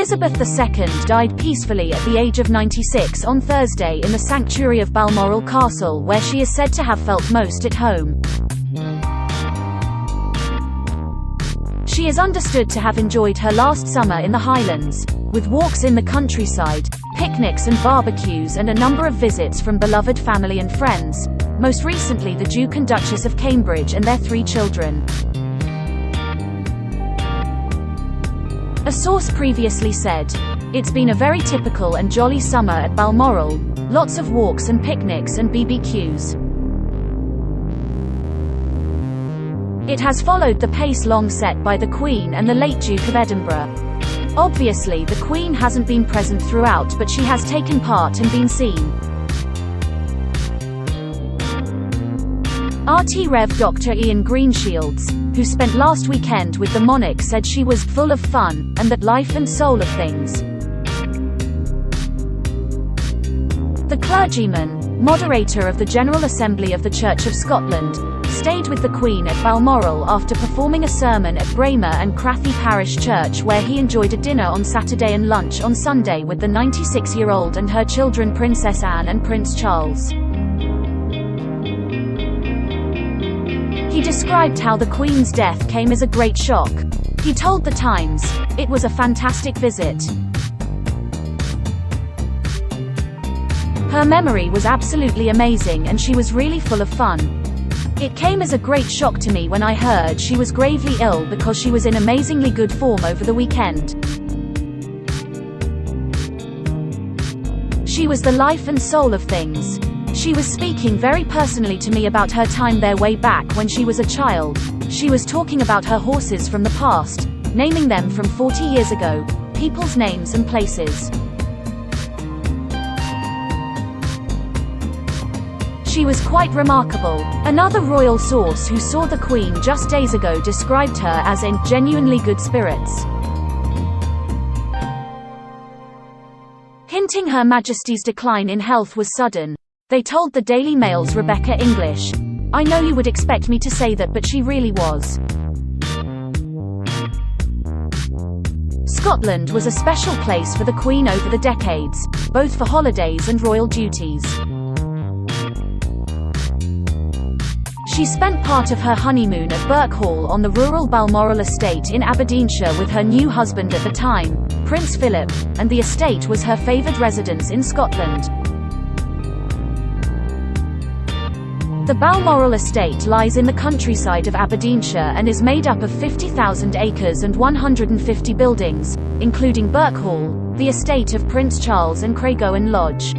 Elizabeth II died peacefully at the age of 96 on Thursday in the sanctuary of Balmoral Castle, where she is said to have felt most at home. She is understood to have enjoyed her last summer in the Highlands, with walks in the countryside, picnics and barbecues, and a number of visits from beloved family and friends, most recently the Duke and Duchess of Cambridge and their 3 children. A source previously said, "It's been a very typical and jolly summer at Balmoral, lots of walks and picnics and BBQs. It has followed the pace long set by the Queen and the late Duke of Edinburgh. Obviously the Queen hasn't been present throughout, but she has taken part and been seen." RT Rev Dr Iain Greenshields, who spent last weekend with the monarch, said she was "full of fun, and that life and soul of things." The clergyman, moderator of the General Assembly of the Church of Scotland, stayed with the Queen at Balmoral after performing a sermon at Braemar and Crathy Parish Church, where he enjoyed a dinner on Saturday and lunch on Sunday with the 96-year-old and her children Princess Anne and Prince Charles. He described how the Queen's death came as a great shock. He told The Times, "It was a fantastic visit. Her memory was absolutely amazing and she was really full of fun. It came as a great shock to me when I heard she was gravely ill, because she was in amazingly good form over the weekend. She was the life and soul of things. She was speaking very personally to me about her time there way back when she was a child. She was talking about her horses from the past, naming them from 40 years ago, people's names and places. She was quite remarkable." Another royal source who saw the Queen just days ago described her as in genuinely good spirits, hinting Her Majesty's decline in health was sudden. They told the Daily Mail's Rebecca English, "I know you would expect me to say that, but she really was." Scotland was a special place for the Queen over the decades, both for holidays and royal duties. She spent part of her honeymoon at Birk Hall on the rural Balmoral estate in Aberdeenshire with her new husband at the time, Prince Philip, and the estate was her favoured residence in Scotland. The Balmoral estate lies in the countryside of Aberdeenshire and is made up of 50,000 acres and 150 buildings, including Birk Hall, the estate of Prince Charles, and Craigowne Lodge.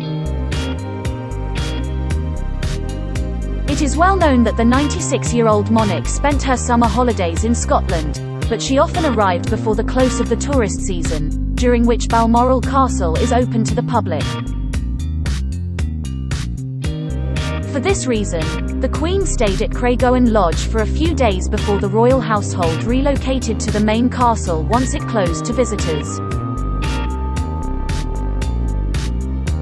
It is well known that the 96-year-old monarch spent her summer holidays in Scotland, but she often arrived before the close of the tourist season, during which Balmoral Castle is open to the public. For this reason, the Queen stayed at Craigowne Lodge for a few days before the royal household relocated to the main castle once it closed to visitors.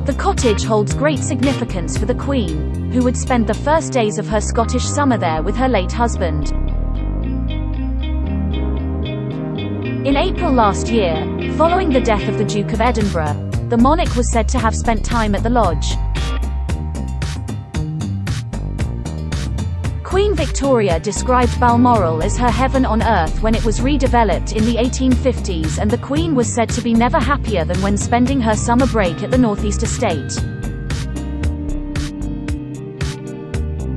The cottage holds great significance for the Queen, who would spend the first days of her Scottish summer there with her late husband. In April last year, following the death of the Duke of Edinburgh, the monarch was said to have spent time at the lodge. Queen Victoria described Balmoral as her heaven on earth when it was redeveloped in the 1850s, and the Queen was said to be never happier than when spending her summer break at the Northeast Estate.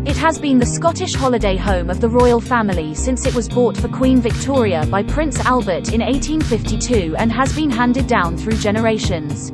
It has been the Scottish holiday home of the royal family since it was bought for Queen Victoria by Prince Albert in 1852 and has been handed down through generations.